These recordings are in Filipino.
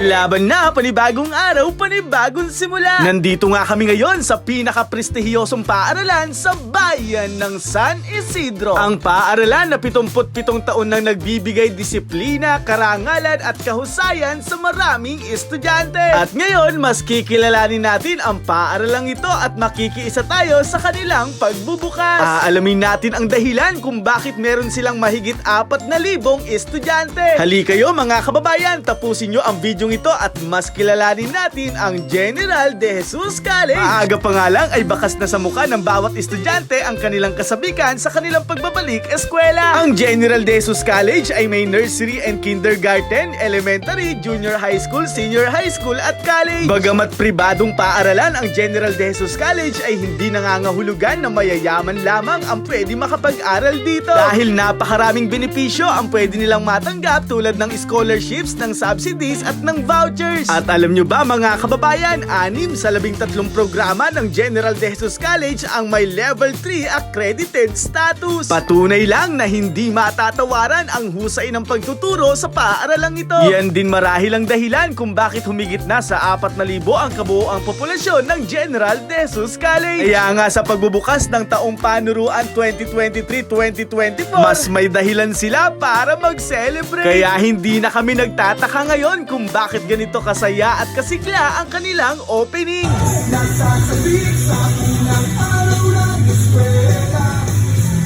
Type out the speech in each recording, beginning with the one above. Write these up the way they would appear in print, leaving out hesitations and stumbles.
Laban na, panibagong araw, panibagong simula. Nandito nga kami ngayon sa pinaka-prestihiyosong paaralan sa bayan ng San Isidro. Ang paaralan na 77 taon nang nagbibigay disiplina, karangalan at kahusayan sa maraming estudyante. At ngayon, mas kikilalanin natin ang paaralang ito at makikiisa tayo sa kanilang pagbubukas. Aalamin natin ang dahilan kung bakit meron silang mahigit 4,000 estudyante. Hali kayo mga kababayan, tapusin nyo ang video ito at mas kilalanin natin ang General de Jesus College. Maaga pa nga lang ay bakas na sa mukha ng bawat estudyante ang kanilang kasabikan sa kanilang pagbabalik eskwela. Ang General de Jesus College ay may nursery and kindergarten, elementary, junior high school, senior high school at college. Bagamat pribadong paaralan, ang General de Jesus College ay hindi nangangahulugan na mayayaman lamang ang pwede makapag-aral dito. Dahil napakaraming benepisyo ang pwede nilang matanggap tulad ng scholarships, ng subsidies at ng vouchers. At alam nyo ba mga kababayan, 6 sa 13 programa ng General de Jesus College ang may level 3 accredited status. Patunay lang na hindi matatawaran ang husay ng pagtuturo sa paaralang ito. Yan din marahil ang dahilan kung bakit humigit na sa 4,000 ang kabuoang populasyon ng General de Jesus College. Kaya nga sa pagbubukas ng taong panuruan 2023-2024, mas may dahilan sila para mag-celebrate. Kaya hindi na kami nagtataka ngayon kung bakit ganito kasaya at kasigla ang kanilang opening. Nagsasabik sa unang araw ng eskwela,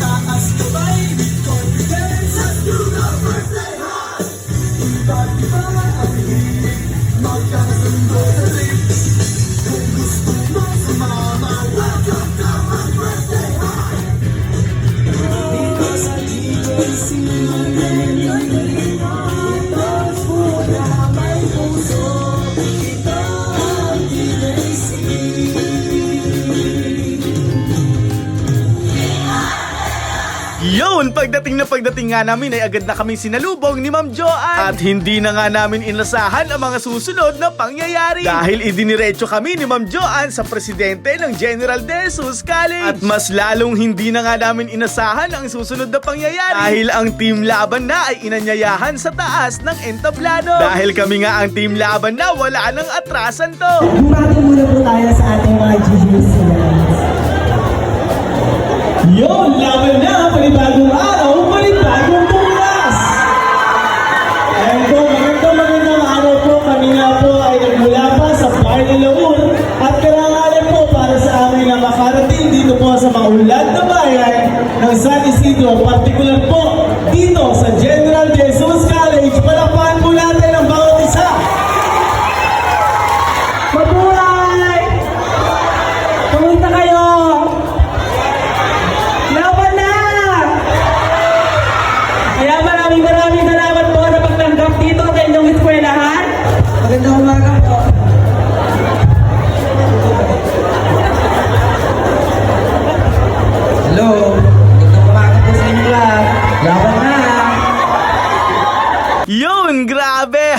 taas kamay, confidence at do the birthday high. Iba't iba ang hilig, magkakasundo sa lips. Kung gusto mo sumama, welcome to my birthday high. Dito sa DJC, yun, pagdating nga namin ay agad na kaming sinalubong ni Ma'am Joanne. At hindi na nga namin inasahan ang mga susunod na pangyayari. Dahil idiniretso kami ni Ma'am Joanne sa presidente ng General de Jesus College. At mas lalong hindi na nga namin inasahan ang susunod na pangyayari. Dahil ang team laban na ay inanyayahan sa taas ng entablado. Dahil kami nga ang team laban na wala nang atrasan to. Bumati muna po tayo sa ating mga GGs. Yun, laban na, panibagong araw, panibagong bukas! Ayan po, magandang araw po, kami nga po ay nagmula pa sa Parque Laur at karangalan po para sa amin na makarating dito po sa maulad na bayan ng San Isidro, partikular po dito sa General de Jesus College. Palakpakan po natin ang bawat isa! Mabuhay! Pumunta kayo! Laban na! Kaya maraming salamat po na pagtanggap dito sa inyong eskwelahan. Magandang umaga po. Hello. Magandang umaga po sa inyong lahat. Laban na! Yun, grabe!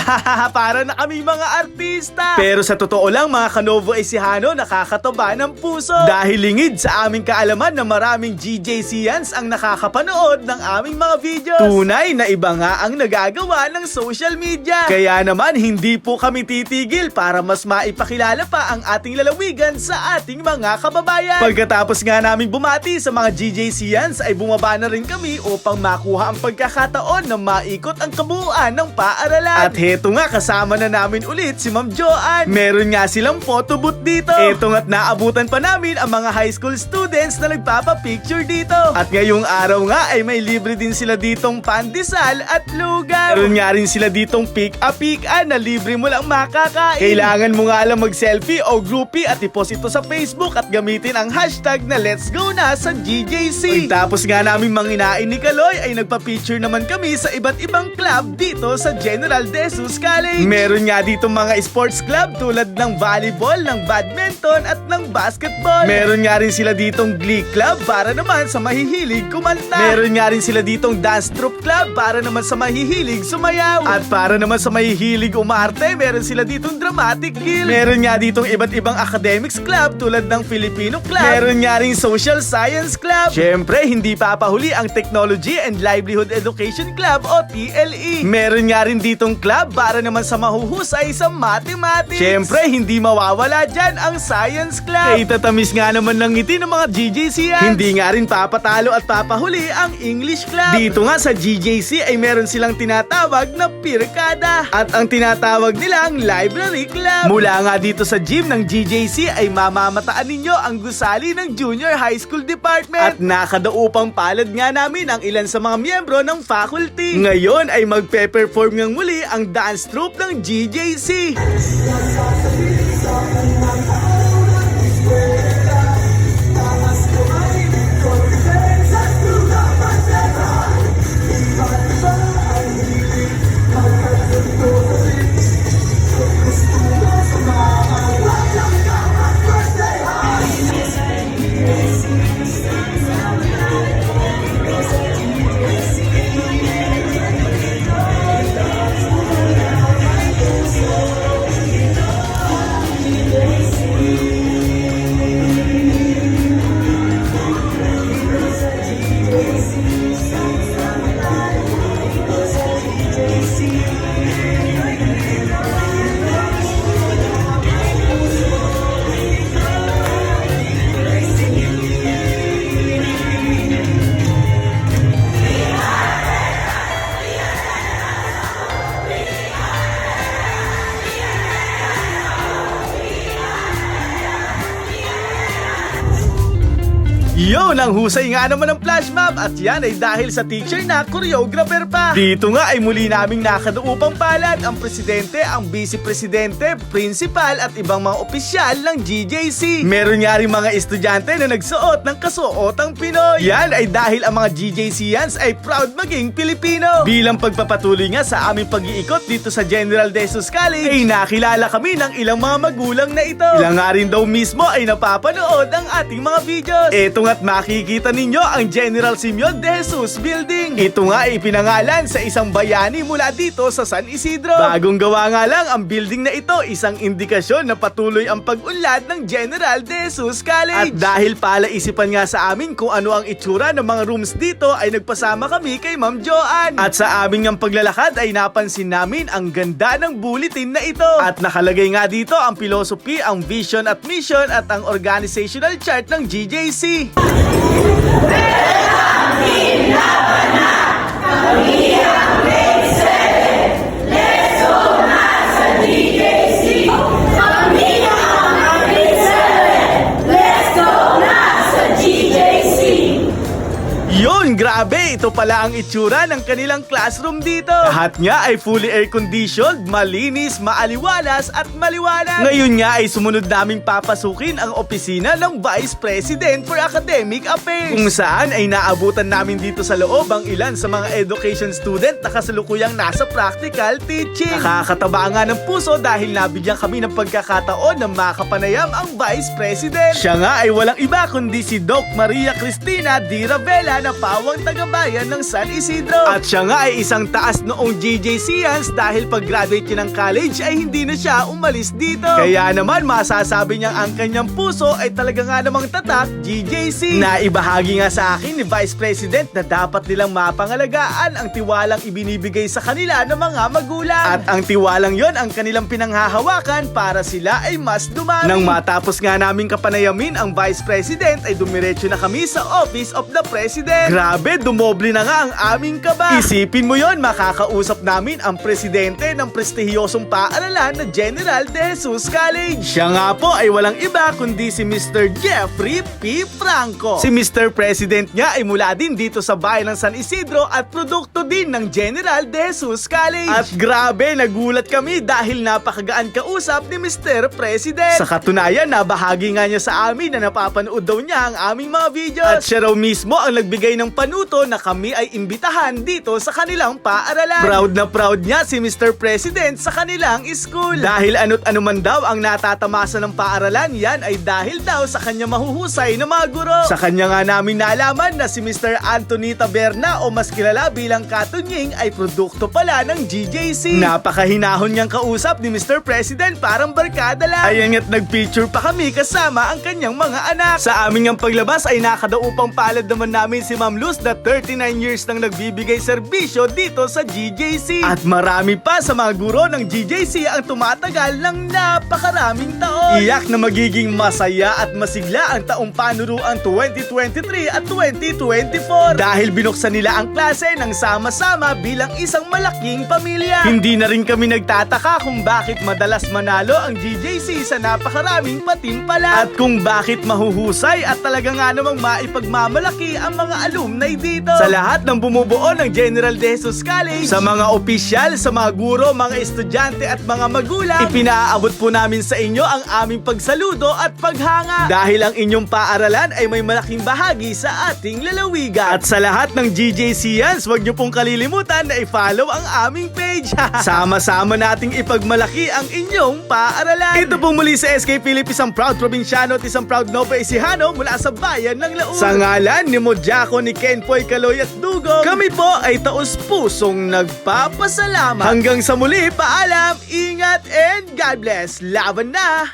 Para na kami mga artista! Pero sa totoo lang mga Kanovo Ecijano, nakakataba ng puso. Dahil lingid sa aming kaalaman na maraming GJCians ang nakakapanood ng aming mga videos. Tunay na iba nga ang nagagawa ng social media. Kaya naman hindi po kami titigil para mas maipakilala pa ang ating lalawigan sa ating mga kababayan. Pagkatapos nga namin bumati sa mga GJCians ay bumaba na rin kami upang makuha ang pagkakataon na maikot ang kabuuan ng paaralan. At heto nga, kasama na namin ulit si Ma'am Joanne. Meron nga silang photo booth dito. Eto nga't naabutan pa namin ang mga high school students na nagpapapicture dito. At ngayong araw nga ay may libre din sila ditong pandesal at lugaw. Meron nga rin sila ditong pick-a-pick-a na libre mo lang makakain. Kailangan mo nga lang mag-selfie o groupie at i-post ito sa Facebook at gamitin ang hashtag na Let's Go na sa GJC. Tapos nga namin manginain ni Kaloy ay nagpa-picture naman kami sa iba't ibang club dito sa General de Jesus College. Meron nga dito mga sports club tulad ng volleyball, ng badminton at ng basketball. Meron nga rin sila ditong glee club para naman sa mahihilig kumanta. Meron nga rin sila ditong dance troupe club para naman sa mahihilig sumayaw. At para naman sa mahihilig umarte, meron sila ditong dramatic guild. Meron nga ditong iba't ibang academics club tulad ng Filipino club. Meron nga rin social science club. Syempre, hindi papahuli ang Technology and Livelihood Education Club o TLE. Meron nga rin ditong club para naman sa mahuhusay sa mathematics. Syempre, hindi mawawala dyan ang science club. Kay tatamis nga naman ng ngiti ng mga GJCians. Hindi nga rin papatalo at papahuli ang English club. Dito nga sa GJC ay meron silang tinatawag na pirkada. At ang tinatawag nilang library club. Mula nga dito sa gym ng GJC ay mamamataan ninyo ang gusali ng junior high school department. At nakadaupang palad nga namin ang ilan sa mga miyembro ng faculty. Ngayon ay magpe-perform ngang muli ang dance troupe ng GJC. Yun, ang husay nga naman ng flash mob at yan ay dahil sa teacher na choreographer pa. Dito nga ay muli naming nakadaupang palad ang presidente, ang vice-presidente, principal at ibang mga opisyal ng GJC. Meron nga rin mga estudyante na nagsuot ng kasuotang Pinoy. Yan ay dahil ang mga GJCians ay proud maging Pilipino. Bilang pagpapatuloy nga sa aming pag-iikot dito sa General De Jesus College ay nakilala kami ng ilang mga magulang na ito. Ilang nga rin daw mismo ay napapanood ang ating mga videos. Ito nga't makikita ninyo ang General Simeon De Jesus Building. Ito nga ay ipinangalan sa isang bayani mula dito sa San Isidro. Bagong gawa nga lang ang building na ito, isang indikasyon na patuloy ang pag-unlad ng General De Jesus College. At dahil palaisipan nga sa amin kung ano ang itsura ng mga rooms dito ay nagpasama kami kay Ma'am Joanne. At sa aming ang paglalakad ay napansin namin ang ganda ng bulletin na ito. At nakalagay nga dito ang philosophy, ang vision at mission at ang organizational chart ng GJC. Yun, grabe! Ito pala ang itsura ng kanilang classroom dito. Lahat nga ay fully air-conditioned, malinis, maaliwalas at maliwanag. Ngayon nga ay sumunod naming papasukin ang opisina ng Vice President for Academic Affairs. Kung saan ay naabutan namin dito sa loob ang ilan sa mga education student na kasalukuyang nasa practical teaching. Nakakataba nga ng puso dahil nabigyan kami ng pagkakataon na makapanayam ang Vice President. Siya nga ay walang iba kundi si Doc Maria Cristina D. Ravela na pawang tagabayan ng San Isidro. At siya nga ay isang taas noong GJCians dahil pag-graduate niya ng college ay hindi na siya umalis dito. Kaya naman masasabi niyang ang kanyang puso ay talaga nga namang tatak GJC. Naibahagi nga sa akin ni Vice President na dapat nilang mapangalagaan ang tiwalang ibinibigay sa kanila ng mga magulang. At ang tiwalang yon ang kanilang pinanghahawakan para sila ay mas dumami. Nang matapos nga naming kapanayamin ang Vice President ay dumiretso na kami sa Office of the President. Grabe, dumoble na nga ang aming kaba. Isipin mo yon, makakausap namin ang presidente ng prestihiyosong paaralan na General De Jesus College. Siya nga po ay walang iba kundi si Mr. Jeffrey P. Franco. Si Mr. President niya ay mula din dito sa bayan ng San Isidro at produkto din ng General De Jesus College. At grabe, nagulat kami dahil napakagaan kausap ni Mr. President. Sa katunayan, nabahagi nga niya sa amin na napapanood daw niya ang aming mga videos. At siya raw mismo ang nagbigay ng panuto na kami ay imbitahan dito sa kanilang paaralan. Proud na proud niya si Mr. President sa kanilang school. Dahil ano't ano man daw ang natatamasa ng paaralan, yan ay dahil daw sa kanya mahuhusay na mga guro. Sa kanya nga namin nalaman na si Mr. Anthony Taberna o mas kilala bilang Katunying ay produkto pala ng GJC. Napakahinahon niyang kausap ni Mr. President, parang barkada lang. Ayan nga't nagpicture pa kami kasama ang kanyang mga anak. Sa aming ang paglabas ay nakadaupang palad naman namin si si Ma'am Luz na 39 years nang nagbibigay serbisyo dito sa GJC. At marami pa sa mga guro ng GJC ang tumatagal ng napakaraming taon. Iyak na magiging masaya at masigla ang taong panuruang 2023 at 2024 dahil binuksan nila ang klase ng sama-sama bilang isang malaking pamilya. Hindi na rin kami nagtataka kung bakit madalas manalo ang GJC sa napakaraming patimpala at kung bakit mahuhusay at talaga nga namang maipagmamalaki ang mga alumni dito. Sa lahat ng bumubuo ng General De Jesus College, sa mga opisyal, sa mga guro, mga estudyante at mga magulang, ipinaabot po namin sa inyo ang aming pagsaludo at paghanga dahil ang inyong paaralan ay may malaking bahagi sa ating lalawigan. At sa lahat ng GJCians, huwag niyo pong kalilimutan na i-follow ang aming page. Sama-sama nating ipagmalaki ang inyong paaralan. Ito pong muli sa SK Philip, isang proud probinsyano at isang proud Nova Ecijano mula sa bayan ng Laur. Sa ngalan ni Modyako, ni Kenpoy, Kaloy at Dugong, kami po ay taos-pusong nagpapasalamat. Hanggang sa muli, paalam, ingat and God bless. Laban na!